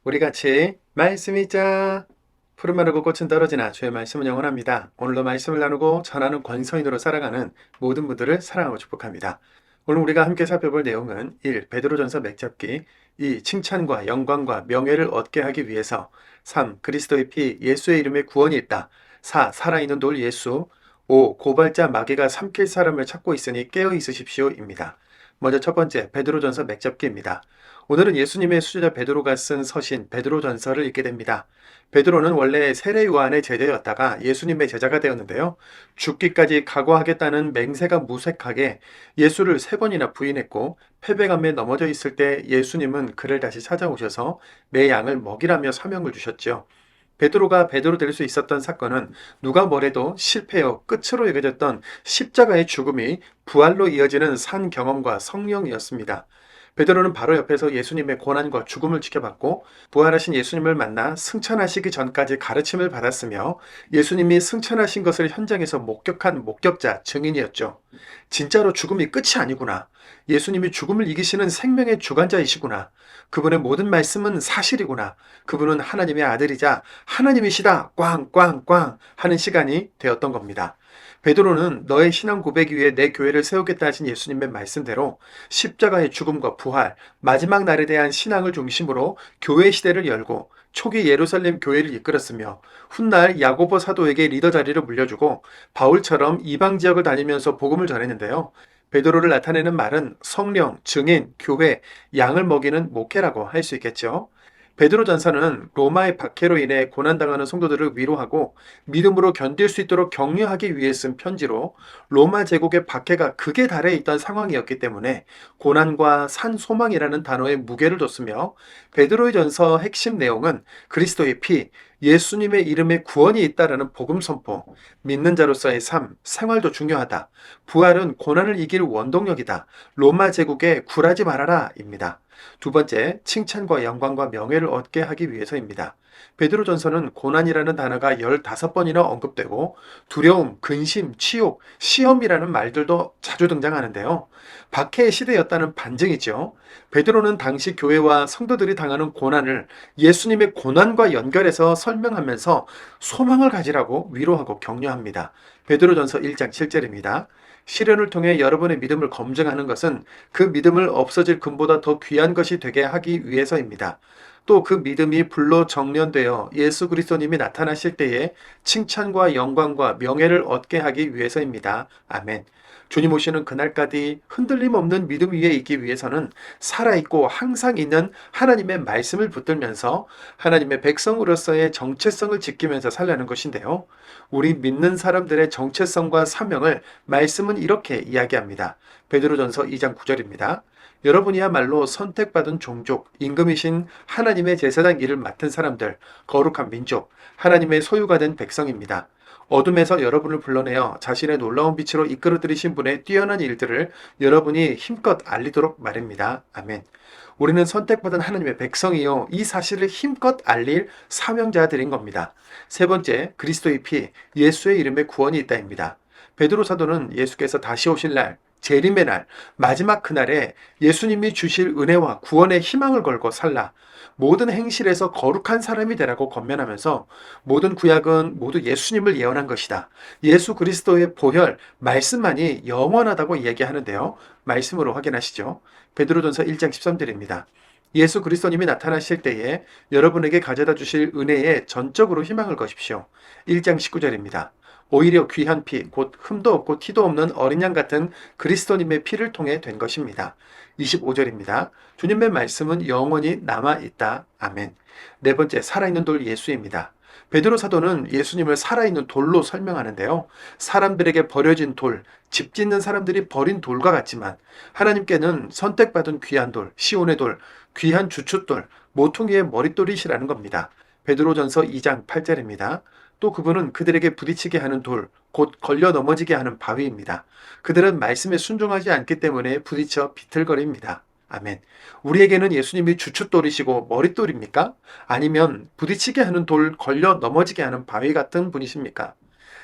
우리 같이 말씀 읽자. 푸른 마르고 꽃은 떨어지나 주의 말씀은 영원합니다. 오늘도 말씀을 나누고 전하는 권서인으로 살아가는 모든 분들을 사랑하고 축복합니다. 오늘 우리가 함께 살펴볼 내용은 1. 베드로전서 맥잡기 2. 칭찬과 영광과 명예를 얻게 하기 위해서 3. 그리스도의 피 예수의 이름에 구원이 있다. 4. 살아있는 돌 예수 5. 고발자 마귀가 삼킬 사람을 찾고 있으니 깨어 있으십시오입니다. 먼저 첫 번째 베드로전서 맥잡기입니다. 오늘은 예수님의 수제자 베드로가 쓴 서신 베드로전서를 읽게 됩니다. 베드로는 원래 세례 요한의 제자였다가 예수님의 제자가 되었는데요. 죽기까지 각오하겠다는 맹세가 무색하게 예수를 3번이나 부인했고 패배감에 넘어져 있을 때 예수님은 그를 다시 찾아오셔서 내 양을 먹이라며 사명을 주셨죠. 베드로가 베드로 될 수 있었던 사건은 누가 뭐래도 실패요 끝으로 여겨졌던 십자가의 죽음이 부활로 이어지는 산 경험과 성령이었습니다. 베드로는 바로 옆에서 예수님의 고난과 죽음을 지켜봤고 부활하신 예수님을 만나 승천하시기 전까지 가르침을 받았으며 예수님이 승천하신 것을 현장에서 목격한 목격자, 증인이었죠. 진짜로 죽음이 끝이 아니구나. 예수님이 죽음을 이기시는 생명의 주관자이시구나. 그분의 모든 말씀은 사실이구나. 그분은 하나님의 아들이자 하나님이시다. 꽝꽝꽝 하는 시간이 되었던 겁니다. 베드로는 너의 신앙 고백 위에 내 교회를 세우겠다 하신 예수님의 말씀대로 십자가의 죽음과 부활, 마지막 날에 대한 신앙을 중심으로 교회 시대를 열고 초기 예루살렘 교회를 이끌었으며 훗날 야고보 사도에게 리더 자리를 물려주고 바울처럼 이방 지역을 다니면서 복음을 전했는데요. 베드로를 나타내는 말은 성령, 증인, 교회, 양을 먹이는 목회라고 할 수 있겠죠. 베드로 전서는 로마의 박해로 인해 고난당하는 성도들을 위로하고 믿음으로 견딜 수 있도록 격려하기 위해 쓴 편지로 로마 제국의 박해가 극에 달해 있던 상황이었기 때문에 고난과 산 소망이라는 단어에 무게를 뒀으며 베드로의 전서 핵심 내용은 그리스도의 피, 예수님의 이름에 구원이 있다라는 복음 선포, 믿는 자로서의 삶, 생활도 중요하다. 부활은 고난을 이길 원동력이다. 로마 제국에 굴하지 말아라입니다. 두 번째, 칭찬과 영광과 명예를 얻게 하기 위해서입니다. 베드로전서는 고난이라는 단어가 15번이나 언급되고 두려움, 근심, 치욕, 시험이라는 말들도 자주 등장하는데요. 박해의 시대였다는 반증이죠. 베드로는 당시 교회와 성도들이 당하는 고난을 예수님의 고난과 연결해서 설명하면서 소망을 가지라고 위로하고 격려합니다. 베드로전서 1장 7절입니다. 시련을 통해 여러분의 믿음을 검증하는 것은 그 믿음을 없어질 금보다 더 귀한 것이 되게 하기 위해서입니다. 또 그 믿음이 불로 정련되어 예수 그리스도님이 나타나실 때에 칭찬과 영광과 명예를 얻게 하기 위해서입니다. 아멘. 주님 오시는 그날까지 흔들림 없는 믿음 위에 있기 위해서는 살아있고 항상 있는 하나님의 말씀을 붙들면서 하나님의 백성으로서의 정체성을 지키면서 살라는 것인데요. 우리 믿는 사람들의 정체성과 사명을 말씀은 이렇게 이야기합니다. 베드로전서 2장 9절입니다. 여러분이야말로 선택받은 종족, 임금이신 하나님의 제사장 일을 맡은 사람들, 거룩한 민족, 하나님의 소유가 된 백성입니다. 어둠에서 여러분을 불러내어 자신의 놀라운 빛으로 이끌어들이신 분의 뛰어난 일들을 여러분이 힘껏 알리도록 말입니다. 아멘. 우리는 선택받은 하나님의 백성이요. 이 사실을 힘껏 알릴 사명자들인 겁니다. 세 번째, 그리스도의 피, 예수의 이름에 구원이 있다입니다. 베드로 사도는 예수께서 다시 오실 날, 재림의 날, 마지막 그날에 예수님이 주실 은혜와 구원의 희망을 걸고 살라. 모든 행실에서 거룩한 사람이 되라고 권면하면서 모든 구약은 모두 예수님을 예언한 것이다. 예수 그리스도의 보혈, 말씀만이 영원하다고 이야기하는데요. 말씀으로 확인하시죠. 베드로전서 1장 13절입니다. 예수 그리스도님이 나타나실 때에 여러분에게 가져다 주실 은혜에 전적으로 희망을 거십시오. 1장 19절입니다. 오히려 귀한 피, 곧 흠도 없고 티도 없는 어린 양 같은 그리스도님의 피를 통해 된 것입니다. 25절입니다. 주님의 말씀은 영원히 남아있다. 아멘. 네 번째, 살아있는 돌 예수입니다. 베드로 사도는 예수님을 살아있는 돌로 설명하는데요. 사람들에게 버려진 돌, 집 짓는 사람들이 버린 돌과 같지만 하나님께는 선택받은 귀한 돌, 시온의 돌, 귀한 주춧돌, 모퉁이의 머릿돌이시라는 겁니다. 베드로전서 2장 8절입니다. 또 그분은 그들에게 부딪히게 하는 돌, 곧 걸려 넘어지게 하는 바위입니다. 그들은 말씀에 순종하지 않기 때문에 부딪혀 비틀거립니다. 아멘. 우리에게는 예수님이 주춧돌이시고 머릿돌입니까? 아니면 부딪히게 하는 돌, 걸려 넘어지게 하는 바위 같은 분이십니까?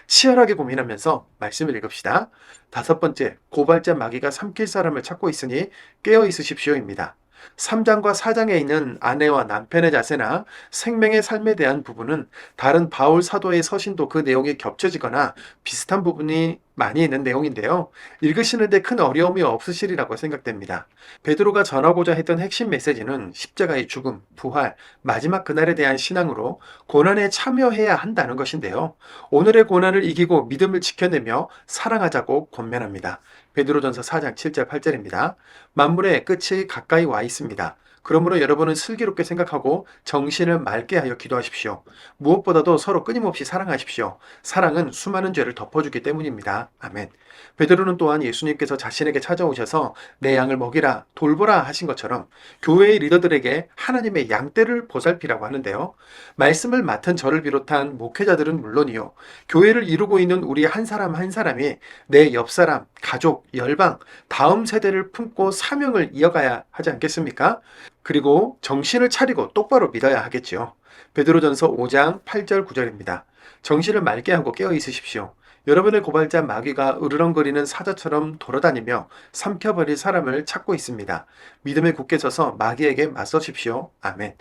치열하게 고민하면서 말씀을 읽읍시다. 다섯 번째, 고발자 마귀가 삼킬 사람을 찾고 있으니 깨어 있으십시오입니다. 3장과 4장에 있는 아내와 남편의 자세나 생명의 삶에 대한 부분은 다른 바울 사도의 서신도 그 내용이 겹쳐지거나 비슷한 부분이 많이 있는 내용인데요. 읽으시는데 큰 어려움이 없으시리라고 생각됩니다. 베드로가 전하고자 했던 핵심 메시지는 십자가의 죽음, 부활, 마지막 그날에 대한 신앙으로 고난에 참여해야 한다는 것인데요. 오늘의 고난을 이기고 믿음을 지켜내며 사랑하자고 권면합니다. 베드로전서 4장 7절 8절입니다. 만물의 끝이 가까이 와 있습니다. 그러므로 여러분은 슬기롭게 생각하고 정신을 맑게 하여 기도하십시오. 무엇보다도 서로 끊임없이 사랑하십시오. 사랑은 수많은 죄를 덮어주기 때문입니다. 아멘. 베드로는 또한 예수님께서 자신에게 찾아오셔서 내 양을 먹이라, 돌보라 하신 것처럼 교회의 리더들에게 하나님의 양떼를 보살피라고 하는데요. 말씀을 맡은 저를 비롯한 목회자들은 물론이요. 교회를 이루고 있는 우리 한 사람 한 사람이 내 옆사람, 가족, 열방, 다음 세대를 품고 사명을 이어가야 하지 않겠습니까? 그리고 정신을 차리고 똑바로 믿어야 하겠지요. 베드로전서 5장 8절 9절입니다. 정신을 맑게 하고 깨어 있으십시오. 여러분의 고발자 마귀가 으르렁거리는 사자처럼 돌아다니며 삼켜버릴 사람을 찾고 있습니다. 믿음에 굳게 서서 마귀에게 맞서십시오. 아멘.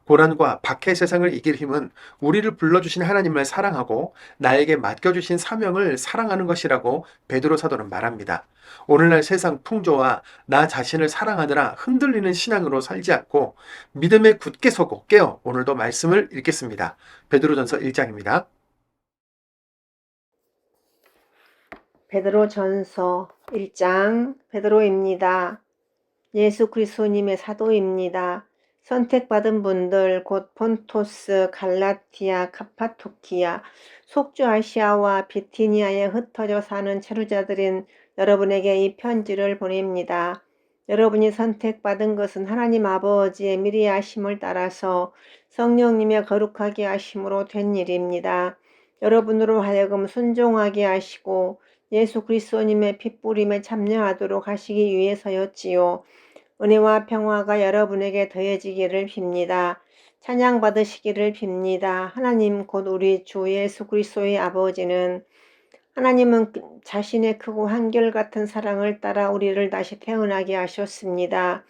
고난과 박해 세상을 이길 힘은 우리를 불러주신 하나님을 사랑하고 나에게 맡겨주신 사명을 사랑하는 것이라고 베드로 사도는 말합니다. 오늘날 세상 풍조와 나 자신을 사랑하느라 흔들리는 신앙으로 살지 않고 믿음에 굳게 서고 깨어 오늘도 말씀을 읽겠습니다. 베드로전서 1장입니다. 베드로전서 1장 베드로입니다. 예수 그리스도님의 사도입니다. 선택받은 분들 곧 본토스, 갈라티아, 카파토키아, 속주 아시아와 비티니아에 흩어져 사는 체류자들인 여러분에게 이 편지를 보냅니다. 여러분이 선택받은 것은 하나님 아버지의 미리 하심을 따라서 성령님의 거룩하게 하심으로 된 일입니다. 여러분으로 하여금 순종하게 하시고 예수 그리스도님의 핏부림에 참여하도록 하시기 위해서였지요. 은혜와 평화가 여러분에게 더해지기를 빕니다. 찬양 받으시기를 빕니다. 하나님 곧 우리 주 예수 그리스도의 아버지는 하나님은 자신의 크고 한결같은 사랑을 따라 우리를 다시 태어나게 하셨습니다.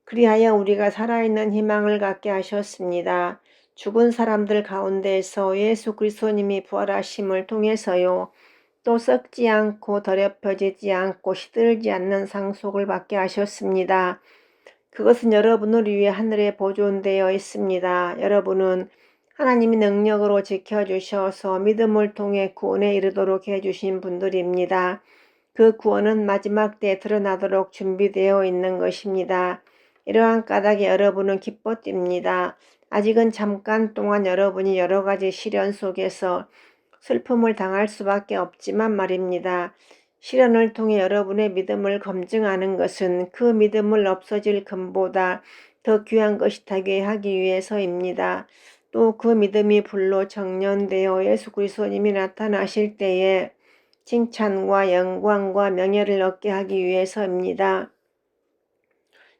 그리하여 우리가 살아있는 희망을 갖게 하셨습니다. 죽은 사람들 가운데에서 예수 그리스도님이 부활하심을 통해서요. 또 썩지 않고 더럽혀지지 않고 시들지 않는 상속을 받게 하셨습니다. 그것은 여러분을 위해 하늘에 보존되어 있습니다. 여러분은 하나님이 능력으로 지켜주셔서 믿음을 통해 구원에 이르도록 해주신 분들입니다. 그 구원은 마지막 때에 드러나도록 준비되어 있는 것입니다. 이러한 까닭에 여러분은 기뻐 뜁니다. 아직은 잠깐 동안 여러분이 여러 가지 시련 속에서 슬픔을 당할 수밖에 없지만 말입니다. 시련을 통해 여러분의 믿음을 검증하는 것은 그 믿음을 없어질 금보다 더 귀한 것이 되게 하기 위해서입니다. 또 그 믿음이 불로 정련되어 예수 그리스도님이 나타나실 때에 칭찬과 영광과 명예를 얻게 하기 위해서입니다.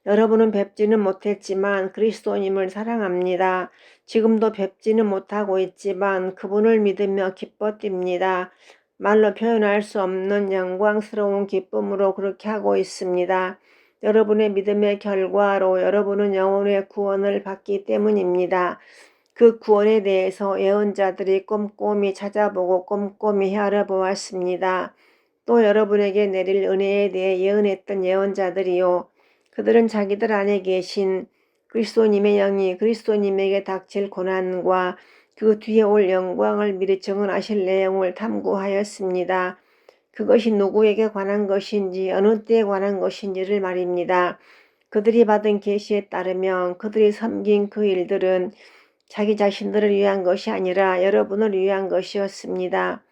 여러분은 뵙지는 못했지만 그리스도님을 사랑합니다. 지금도 뵙지는 못하고 있지만 그분을 믿으며 기뻐 뜁니다. 말로 표현할 수 없는 영광스러운 기쁨으로 그렇게 하고 있습니다. 여러분의 믿음의 결과로 여러분은 영혼의 구원을 받기 때문입니다. 그 구원에 대해서 예언자들이 꼼꼼히 찾아보고 꼼꼼히 알아보았습니다. 또 여러분에게 내릴 은혜에 대해 예언했던 예언자들이요. 그들은 자기들 안에 계신 그리스도님의 영이 그리스도님에게 닥칠 고난과 그 뒤에 올 영광을 미리 증언하실 내용을 탐구하였습니다. 그것이 누구에게 관한 것인지 어느 때에 관한 것인지를 말입니다. 그들이 받은 계시에 따르면 그들이 섬긴 그 일들은 자기 자신들을 위한 것이 아니라 여러분을 위한 것이었습니다.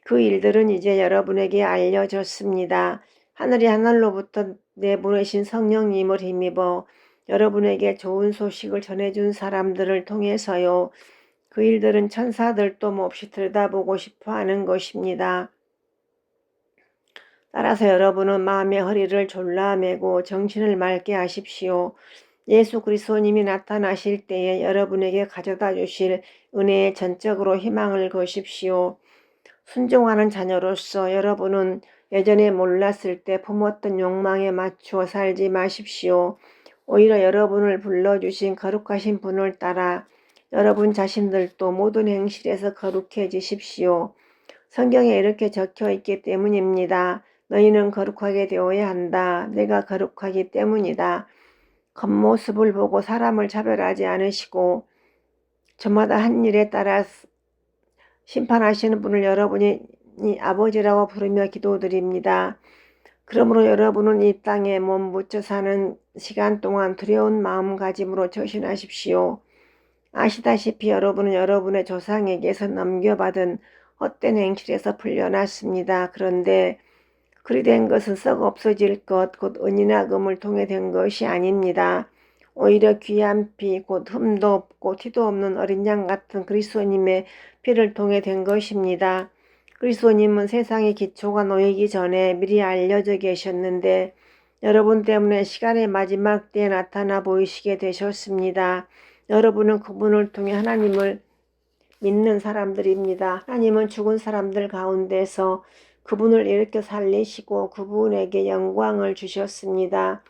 그 일들은 이제 여러분에게 알려졌습니다. 하늘이 하늘로부터 내보내신 성령님을 힘입어 여러분에게 좋은 소식을 전해준 사람들을 통해서요. 그 일들은 천사들도 몹시 들여다보고 싶어 하는 것입니다. 따라서 여러분은 마음의 허리를 졸라매고 정신을 맑게 하십시오. 예수 그리스도님이 나타나실 때에 여러분에게 가져다 주실 은혜에 전적으로 희망을 거십시오. 순종하는 자녀로서 여러분은 예전에 몰랐을 때 품었던 욕망에 맞추어 살지 마십시오. 오히려 여러분을 불러주신 거룩하신 분을 따라 여러분 자신들도 모든 행실에서 거룩해지십시오. 성경에 이렇게 적혀 있기 때문입니다. 너희는 거룩하게 되어야 한다. 내가 거룩하기 때문이다. 겉모습을 보고 사람을 차별하지 않으시고 저마다 한 일에 따라 심판하시는 분을 여러분이 아버지라고 부르며 기도드립니다. 그러므로 여러분은 이 땅에 몸 묻혀 사는 시간 동안 두려운 마음가짐으로 처신하십시오. 아시다시피 여러분은 여러분의 조상에게서 넘겨받은 헛된 행실에서 풀려났습니다. 그런데 그리 된 것은 썩 없어질 것, 곧 은이나 금을 통해 된 것이 아닙니다. 오히려 귀한 피, 곧 흠도 없고 티도 없는 어린 양 같은 그리스도님의 피를 통해 된 것입니다. 그리스도님은 세상의 기초가 놓이기 전에 미리 알려져 계셨는데 여러분 때문에 시간의 마지막 때에 나타나 보이시게 되셨습니다. 여러분은 그분을 통해 하나님을 믿는 사람들입니다. 하나님은 죽은 사람들 가운데서 그분을 일으켜 살리시고 그분에게 영광을 주셨습니다.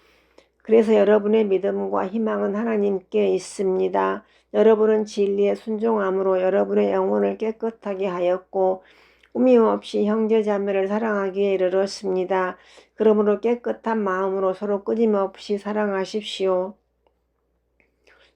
그래서 여러분의 믿음과 희망은 하나님께 있습니다. 여러분은 진리에 순종함으로 여러분의 영혼을 깨끗하게 하였고 꾸밈 없이 형제자매를 사랑하기에 이르렀습니다. 그러므로 깨끗한 마음으로 서로 끊임없이 사랑하십시오.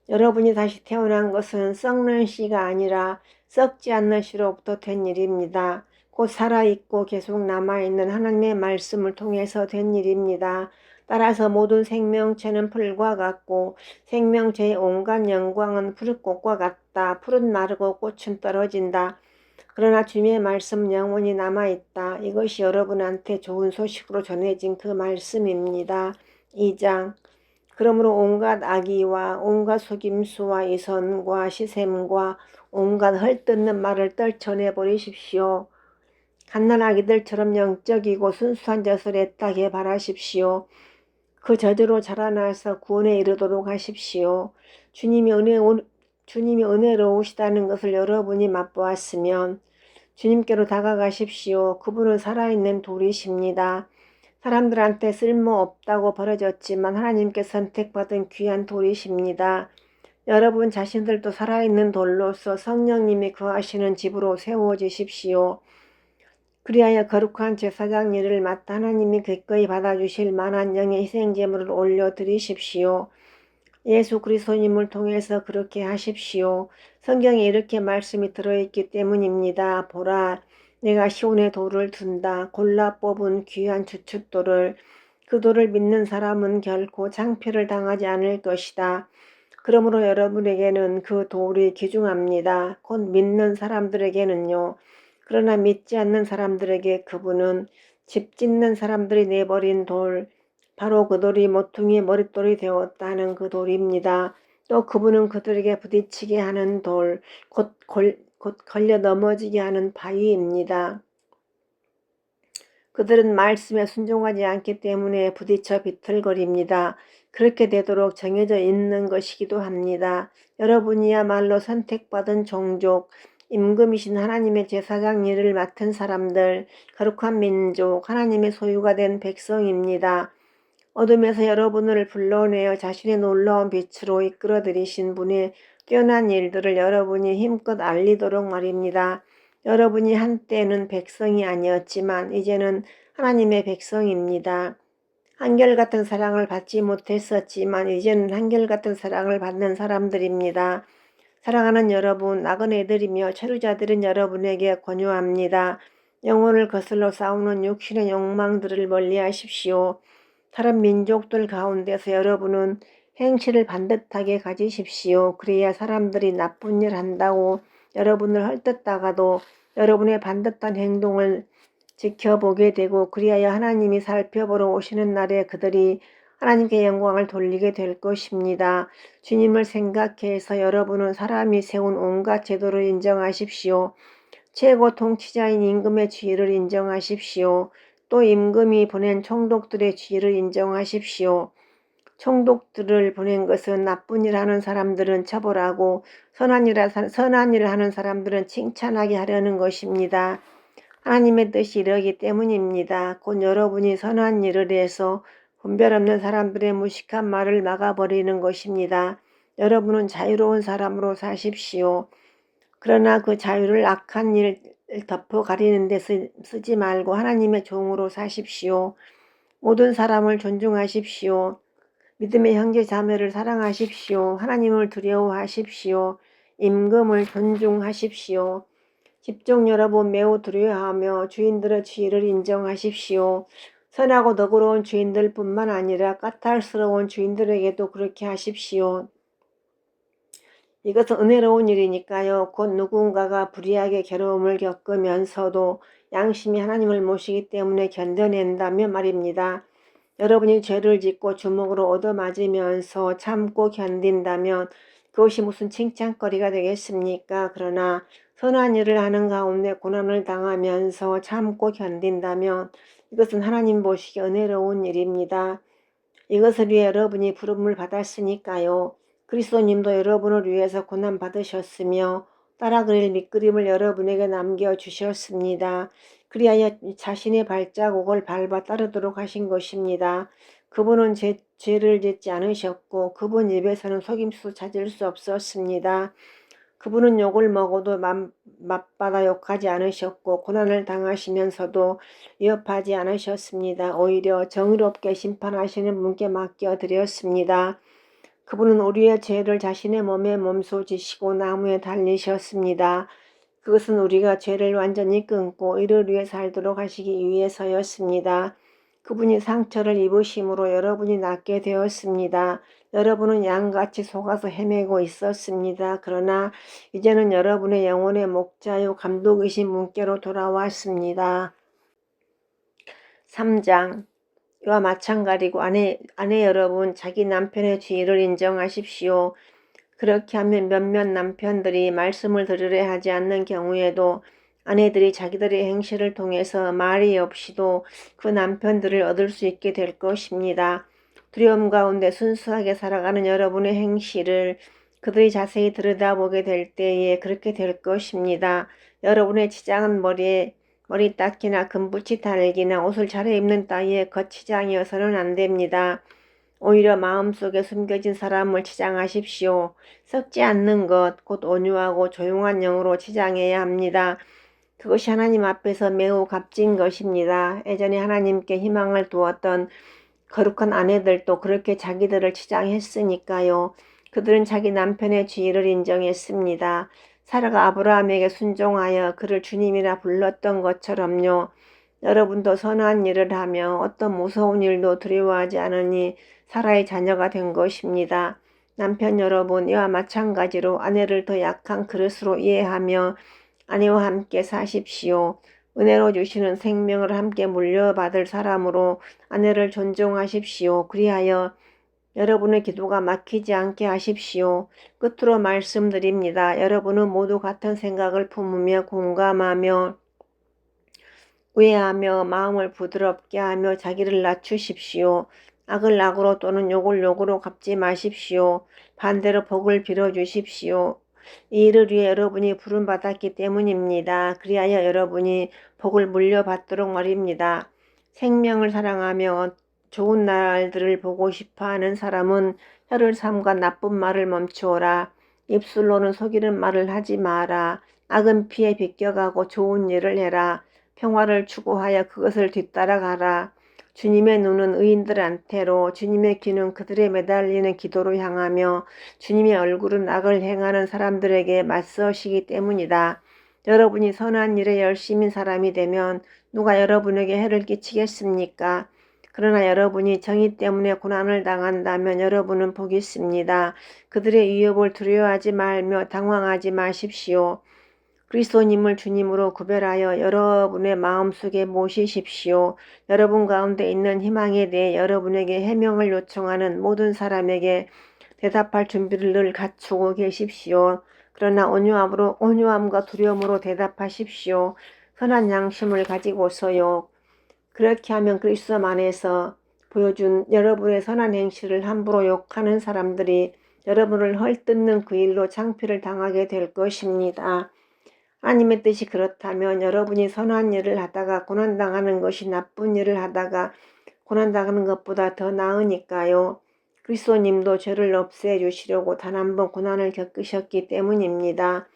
여러분이 다시 태어난 것은 썩는 씨가 아니라 썩지 않는 씨로부터 된 일입니다. 곧 살아있고 계속 남아있는 하나님의 말씀을 통해서 된 일입니다. 따라서 모든 생명체는 풀과 같고 생명체의 온갖 영광은 푸른꽃과 같다. 풀은 마르고 꽃은 떨어진다. 그러나 주님의 말씀 영원히 남아있다. 이것이 여러분한테 좋은 소식으로 전해진 그 말씀입니다. 2장 그러므로 온갖 악의와 온갖 속임수와 이선과 시샘과 온갖 헐뜯는 말을 떨쳐내버리십시오. 갓난아기들처럼 영적이고 순수한 젖을 애타게 바라십시오. 그 저주로 자라나서 구원에 이르도록 하십시오. 주님이 은혜로우시다는 것을 여러분이 맛보았으면 주님께로 다가가십시오. 그분은 살아있는 돌이십니다. 사람들한테 쓸모없다고 버려졌지만 하나님께 선택받은 귀한 돌이십니다. 여러분 자신들도 살아있는 돌로서 성령님이 거하시는 집으로 세워지십시오. 그리하여 거룩한 제사장 일을 맡아 하나님이 기꺼이 받아주실 만한 영의 희생제물을 올려드리십시오. 예수 그리스도님을 통해서 그렇게 하십시오. 성경에 이렇게 말씀이 들어있기 때문입니다. 보라, 내가 시온에 돌을 둔다. 골라 뽑은 귀한 주춧돌을. 그 돌을 믿는 사람은 결코 창피를 당하지 않을 것이다. 그러므로 여러분에게는 그 돌이 귀중합니다. 곧 믿는 사람들에게는요. 그러나 믿지 않는 사람들에게 그분은 집 짓는 사람들이 내버린 돌, 바로 그 돌이 모퉁이의 머릿돌이 되었다는 그 돌입니다. 또 그분은 그들에게 부딪히게 하는 돌, 곧 걸려 넘어지게 하는 바위입니다. 그들은 말씀에 순종하지 않기 때문에 부딪혀 비틀거립니다. 그렇게 되도록 정해져 있는 것이기도 합니다. 여러분이야말로 선택받은 종족, 임금이신 하나님의 제사장 일을 맡은 사람들, 거룩한 민족, 하나님의 소유가 된 백성입니다. 어둠에서 여러분을 불러내어 자신의 놀라운 빛으로 이끌어들이신 분의 뛰어난 일들을 여러분이 힘껏 알리도록 말입니다. 여러분이 한때는 백성이 아니었지만 이제는 하나님의 백성입니다. 한결같은 사랑을 받지 못했었지만 이제는 한결같은 사랑을 받는 사람들입니다. 사랑하는 여러분, 나그네들이며 체류자들은 여러분에게 권유합니다. 영혼을 거슬러 싸우는 육신의 욕망들을 멀리하십시오. 다른 민족들 가운데서 여러분은 행실을 반듯하게 가지십시오. 그래야 사람들이 나쁜 일 한다고 여러분을 헐뜯다가도 여러분의 반듯한 행동을 지켜보게 되고 그리하여 하나님이 살펴보러 오시는 날에 그들이 하나님께 영광을 돌리게 될 것입니다. 주님을 생각해서 여러분은 사람이 세운 온갖 제도를 인정하십시오. 최고 통치자인 임금의 지위를 인정하십시오. 또 임금이 보낸 총독들의 지위를 인정하십시오. 총독들을 보낸 것은 나쁜 일 하는 사람들은 처벌하고 선한 일을 하는 사람들은 칭찬하게 하려는 것입니다. 하나님의 뜻이 이러기 때문입니다. 곧 여러분이 선한 일을 해서 분별 없는 사람들의 무식한 말을 막아버리는 것입니다. 여러분은 자유로운 사람으로 사십시오. 그러나 그 자유를 악한 일 덮어 가리는 데 쓰지 말고 하나님의 종으로 사십시오. 모든 사람을 존중하십시오. 믿음의 형제 자매를 사랑하십시오. 하나님을 두려워하십시오. 임금을 존중하십시오. 집종 여러분 매우 두려워하며 주인들의 지위를 인정하십시오. 선하고 너그러운 주인들뿐만 아니라 까탈스러운 주인들에게도 그렇게 하십시오. 이것은 은혜로운 일이니까요. 곧 누군가가 불의하게 괴로움을 겪으면서도 양심이 하나님을 모시기 때문에 견뎌낸다며 말입니다. 여러분이 죄를 짓고 주먹으로 얻어맞으면서 참고 견딘다면 그것이 무슨 칭찬거리가 되겠습니까? 그러나 선한 일을 하는 가운데 고난을 당하면서 참고 견딘다면 이것은 하나님 보시기에 은혜로운 일입니다. 이것을 위해 여러분이 부름을 받았으니까요. 그리스도님도 여러분을 위해서 고난 받으셨으며 따라 그릴 밑그림을 여러분에게 남겨주셨습니다. 그리하여 자신의 발자국을 밟아 따르도록 하신 것입니다. 그분은 죄를 짓지 않으셨고 그분 입에서는 속임수 찾을 수 없었습니다. 그분은 욕을 먹어도 맞받아 욕하지 않으셨고 고난을 당하시면서도 위협하지 않으셨습니다. 오히려 정의롭게 심판하시는 분께 맡겨드렸습니다. 그분은 우리의 죄를 자신의 몸에 몸소 지시고 나무에 달리셨습니다. 그것은 우리가 죄를 완전히 끊고 이를 위해 살도록 하시기 위해서였습니다. 그분이 상처를 입으심으로 여러분이 낫게 되었습니다. 여러분은 양같이 속아서 헤매고 있었습니다. 그러나 이제는 여러분의 영혼의 목자요 감독이신 분께로 돌아왔습니다. 3장 이와 마찬가지고 아내 여러분 자기 남편의 지위를 인정하십시오. 그렇게 하면 몇몇 남편들이 말씀을 들으려 하지 않는 경우에도 아내들이 자기들의 행실을 통해서 말이 없이도 그 남편들을 얻을 수 있게 될 것입니다. 두려움 가운데 순수하게 살아가는 여러분의 행실을 그들이 자세히 들여다보게 될 때에 그렇게 될 것입니다. 여러분의 치장은 머리 닦기나 금붙이 달기나 옷을 차려입는 따위의 겉치장이어서는 안 됩니다. 오히려 마음속에 숨겨진 사람을 치장하십시오. 썩지 않는 것, 곧 온유하고 조용한 영으로 치장해야 합니다. 그것이 하나님 앞에서 매우 값진 것입니다. 예전에 하나님께 희망을 두었던 거룩한 아내들도 그렇게 자기들을 치장했으니까요. 그들은 자기 남편의 지위를 인정했습니다. 사라가 아브라함에게 순종하여 그를 주님이라 불렀던 것처럼요. 여러분도 선한 일을 하며 어떤 무서운 일도 두려워하지 않으니 사라의 자녀가 된 것입니다. 남편 여러분, 이와 마찬가지로 아내를 더 약한 그릇으로 이해하며 아내와 함께 사십시오. 은혜로 주시는 생명을 함께 물려받을 사람으로 아내를 존중하십시오. 그리하여 여러분의 기도가 막히지 않게 하십시오. 끝으로 말씀드립니다. 여러분은 모두 같은 생각을 품으며 공감하며 우애하며 마음을 부드럽게 하며 자기를 낮추십시오. 악을 악으로 또는 욕을 욕으로 갚지 마십시오. 반대로 복을 빌어주십시오. 이 일을 위해 여러분이 부름받았기 때문입니다. 그리하여 여러분이 복을 물려받도록 말입니다. 생명을 사랑하며 좋은 날들을 보고 싶어하는 사람은 혀를 삼가 나쁜 말을 멈추어라. 입술로는 속이는 말을 하지 마라. 악은 피해 비껴가고 좋은 일을 해라. 평화를 추구하여 그것을 뒤따라가라. 주님의 눈은 의인들한테로 주님의 귀는 그들의 매달리는 기도로 향하며 주님의 얼굴은 악을 행하는 사람들에게 맞서시기 때문이다. 여러분이 선한 일에 열심인 사람이 되면 누가 여러분에게 해를 끼치겠습니까? 그러나 여러분이 정의 때문에 고난을 당한다면 여러분은 복이 있습니다. 그들의 위협을 두려워하지 말며 당황하지 마십시오. 그리스도님을 주님으로 구별하여 여러분의 마음속에 모시십시오. 여러분 가운데 있는 희망에 대해 여러분에게 해명을 요청하는 모든 사람에게 대답할 준비를 늘 갖추고 계십시오. 그러나 온유함과 두려움으로 대답하십시오. 선한 양심을 가지고서요. 그렇게 하면 그리스도 안에서 보여준 여러분의 선한 행실을 함부로 욕하는 사람들이 여러분을 헐뜯는 그 일로 창피를 당하게 될 것입니다. 하나님의 뜻이 그렇다면 여러분이 선한 일을 하다가 고난당하는 것이 나쁜 일을 하다가 고난당하는 것보다 더 나으니까요. 그리스도님도 죄를 없애주시려고 단 한 번 고난을 겪으셨기 때문입니다.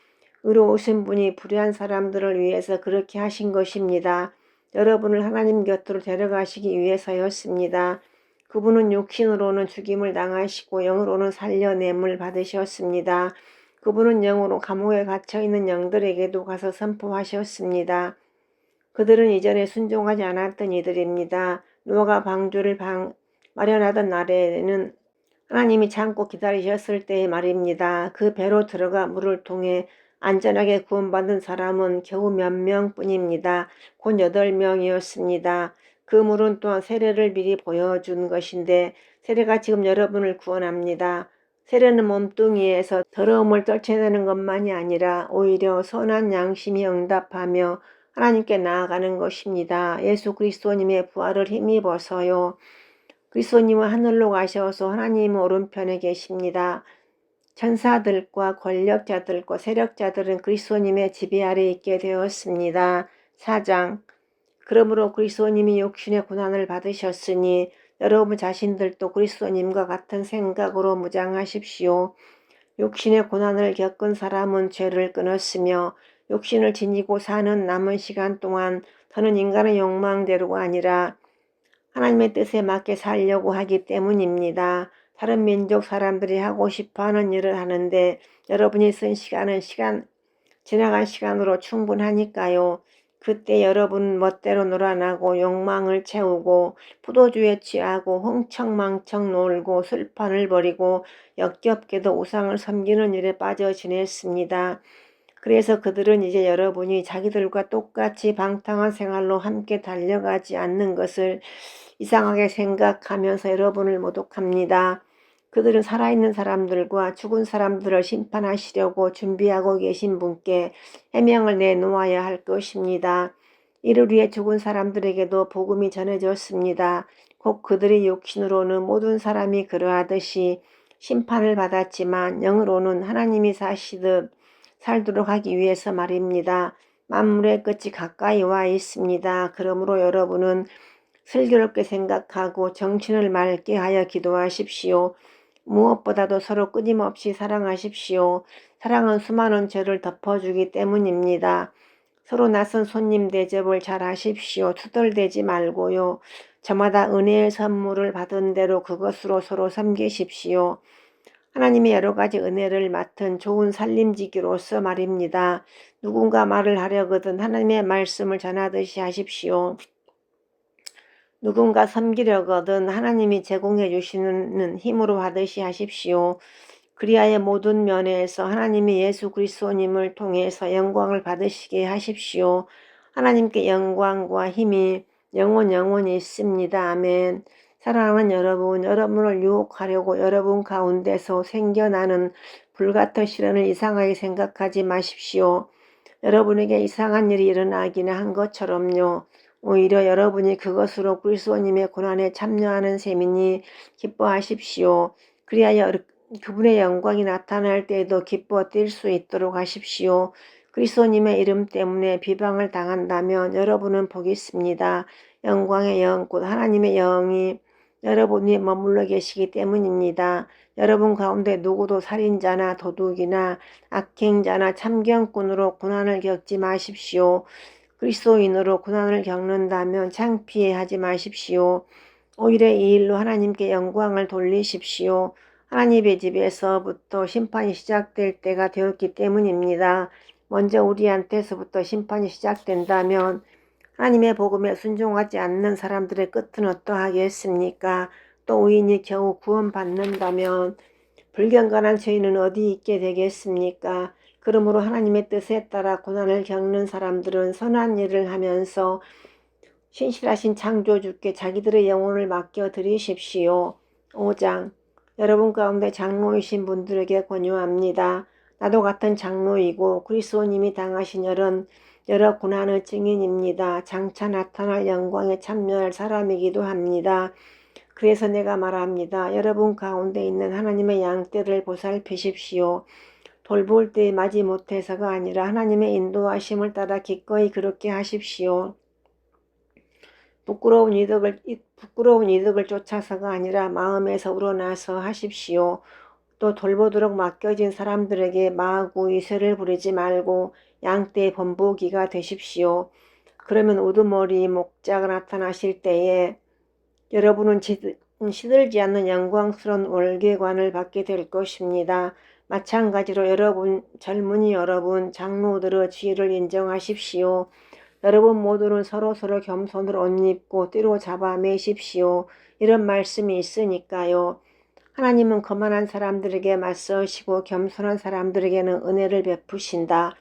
의로우신 분이 불의한 사람들을 위해서 그렇게 하신 것입니다. 여러분을 하나님 곁으로 데려가시기 위해서였습니다. 그분은 육신으로는 죽임을 당하시고 영으로는 살려냄을 받으셨습니다. 그분은 영으로 감옥에 갇혀있는 영들에게도 가서 선포하셨습니다. 그들은 이전에 순종하지 않았던 이들입니다. 노아가 방주를 마련하던 날에는 하나님이 참고 기다리셨을 때의 말입니다. 그 배로 들어가 물을 통해 안전하게 구원받은 사람은 겨우 몇 명뿐입니다. 곧 8명이었습니다. 그 물은 또한 세례를 미리 보여준 것인데 세례가 지금 여러분을 구원합니다. 세례는 몸뚱이에서 더러움을 떨쳐내는 것만이 아니라 오히려 선한 양심이 응답하며 하나님께 나아가는 것입니다. 예수 그리스도님의 부활을 힘입어서요. 그리스도님은 하늘로 가셔서 하나님 오른편에 계십니다. 천사들과 권력자들과 세력자들은 그리스도님의 지배 아래 있게 되었습니다. 4장. 그러므로 그리스도님이 육신의 고난을 받으셨으니 여러분 자신들도 그리스도님과 같은 생각으로 무장하십시오. 육신의 고난을 겪은 사람은 죄를 끊었으며 육신을 지니고 사는 남은 시간 동안 더는 인간의 욕망대로가 아니라 하나님의 뜻에 맞게 살려고 하기 때문입니다. 다른 민족 사람들이 하고 싶어하는 일을 하는데 여러분이 쓴 시간은 지나간 시간으로 충분하니까요. 그때 여러분 멋대로 놀아나고 욕망을 채우고 포도주에 취하고 흥청망청 놀고 술판을 벌이고 역겹게도 우상을 섬기는 일에 빠져 지냈습니다. 그래서 그들은 이제 여러분이 자기들과 똑같이 방탕한 생활로 함께 달려가지 않는 것을 이상하게 생각하면서 여러분을 모독합니다. 그들은 살아있는 사람들과 죽은 사람들을 심판하시려고 준비하고 계신 분께 해명을 내놓아야 할 것입니다. 이를 위해 죽은 사람들에게도 복음이 전해졌습니다. 곧 그들의 육신으로는 모든 사람이 그러하듯이 심판을 받았지만 영으로는 하나님이 사시듯 살도록 하기 위해서 말입니다. 만물의 끝이 가까이 와 있습니다. 그러므로 여러분은 슬기롭게 생각하고 정신을 맑게 하여 기도하십시오. 무엇보다도 서로 끊임없이 사랑하십시오. 사랑은 수많은 죄를 덮어주기 때문입니다. 서로 낯선 손님 대접을 잘 하십시오. 투덜대지 말고요. 저마다 은혜의 선물을 받은 대로 그것으로 서로 섬기십시오. 하나님의 여러 가지 은혜를 맡은 좋은 살림지기로서 말입니다. 누군가 말을 하려거든 하나님의 말씀을 전하듯이 하십시오. 누군가 섬기려거든 하나님이 제공해 주시는 힘으로 하듯이 하십시오. 그리하여 모든 면에서 하나님이 예수 그리스도님을 통해서 영광을 받으시게 하십시오. 하나님께 영광과 힘이 영원히 있습니다. 아멘. 사랑하는 여러분, 여러분을 유혹하려고 여러분 가운데서 생겨나는 불같은 시련을 이상하게 생각하지 마십시오. 여러분에게 이상한 일이 일어나기는 한 것처럼요. 오히려 여러분이 그것으로 그리스도님의 고난에 참여하는 셈이니 기뻐하십시오. 그리하여 그분의 영광이 나타날 때에도 기뻐 뛸 수 있도록 하십시오. 그리스도님의 이름 때문에 비방을 당한다면 여러분은 복이 있습니다. 영광의 영, 곧 하나님의 영이 여러분이 머물러 계시기 때문입니다. 여러분 가운데 누구도 살인자나 도둑이나 악행자나 참견꾼으로 고난을 겪지 마십시오. 그리스도인으로 고난을 겪는다면 창피해하지 마십시오. 오히려 이 일로 하나님께 영광을 돌리십시오. 하나님의 집에서부터 심판이 시작될 때가 되었기 때문입니다. 먼저 우리한테서부터 심판이 시작된다면 하나님의 복음에 순종하지 않는 사람들의 끝은 어떠하겠습니까? 또 의인이 겨우 구원받는다면 불경건한 죄인은 어디 있게 되겠습니까? 그러므로 하나님의 뜻에 따라 고난을 겪는 사람들은 선한 일을 하면서 신실하신 창조주께 자기들의 영혼을 맡겨 드리십시오. 5장. 여러분 가운데 장로이신 분들에게 권유합니다. 나도 같은 장로이고 그리스도님이 당하신 여러 고난의 증인입니다. 장차 나타날 영광에 참여할 사람이기도 합니다. 그래서 내가 말합니다. 여러분 가운데 있는 하나님의 양떼를 보살피십시오. 돌볼 때에 마지 못해서가 아니라 하나님의 인도하심을 따라 기꺼이 그렇게 하십시오. 부끄러운 이득을 쫓아서가 아니라 마음에서 우러나서 하십시오. 또 돌보도록 맡겨진 사람들에게 마구 위세를 부리지 말고 양떼의 본보기가 되십시오. 그러면 우두머리 목자가 나타나실 때에 여러분은 시들지 않는 영광스러운 월계관을 받게 될 것입니다. 마찬가지로 젊은이 여러분, 장로들의 지위를 인정하십시오. 여러분 모두는 서로서로 겸손을 옷 입고 띠로 잡아 매십시오. 이런 말씀이 있으니까요. 하나님은 거만한 사람들에게 맞서시고 겸손한 사람들에게는 은혜를 베푸신다.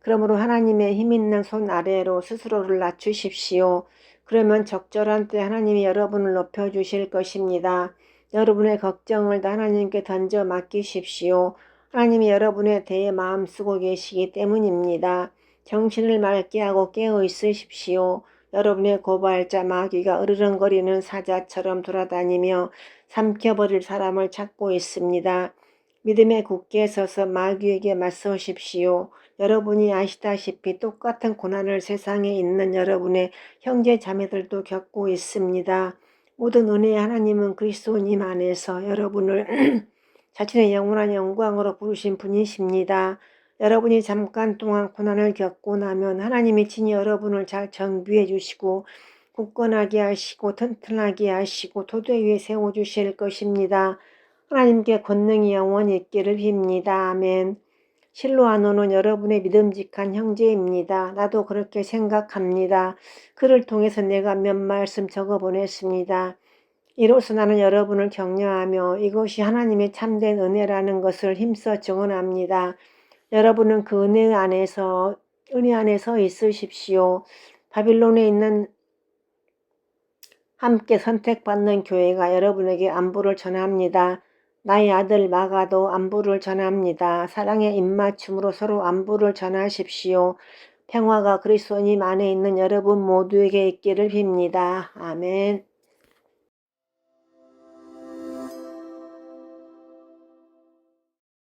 그러므로 하나님의 힘있는 손 아래로 스스로를 낮추십시오. 그러면 적절한 때 하나님이 여러분을 높여주실 것입니다. 여러분의 걱정을 다 하나님께 던져 맡기십시오. 하나님이 여러분에 대해 마음 쓰고 계시기 때문입니다. 정신을 맑게 하고 깨어 있으십시오. 여러분의 고발자 마귀가 으르렁거리는 사자처럼 돌아다니며 삼켜버릴 사람을 찾고 있습니다. 믿음에 굳게 서서 마귀에게 맞서십시오. 여러분이 아시다시피 똑같은 고난을 세상에 있는 여러분의 형제 자매들도 겪고 있습니다. 모든 은혜의 하나님은 그리스도님 안에서 여러분을 자신의 영원한 영광으로 부르신 분이십니다. 여러분이 잠깐 동안 고난을 겪고 나면 하나님이 친히 여러분을 잘 정비해 주시고 굳건하게 하시고 튼튼하게 하시고 토대 위에 세워주실 것입니다. 하나님께 권능이 영원히 있기를 빕니다. 아멘. 실로아노는 여러분의 믿음직한 형제입니다. 나도 그렇게 생각합니다. 그를 통해서 내가 몇 말씀 적어 보냈습니다. 이로써 나는 여러분을 격려하며 이것이 하나님의 참된 은혜라는 것을 힘써 증언합니다. 여러분은 그 은혜 안에서 있으십시오. 바빌론에 있는 함께 선택받는 교회가 여러분에게 안부를 전합니다. 나의 아들 마가도 안부를 전합니다. 사랑의 입맞춤으로 서로 안부를 전하십시오. 평화가 그리스도님 안에 있는 여러분 모두에게 있기를 빕니다. 아멘.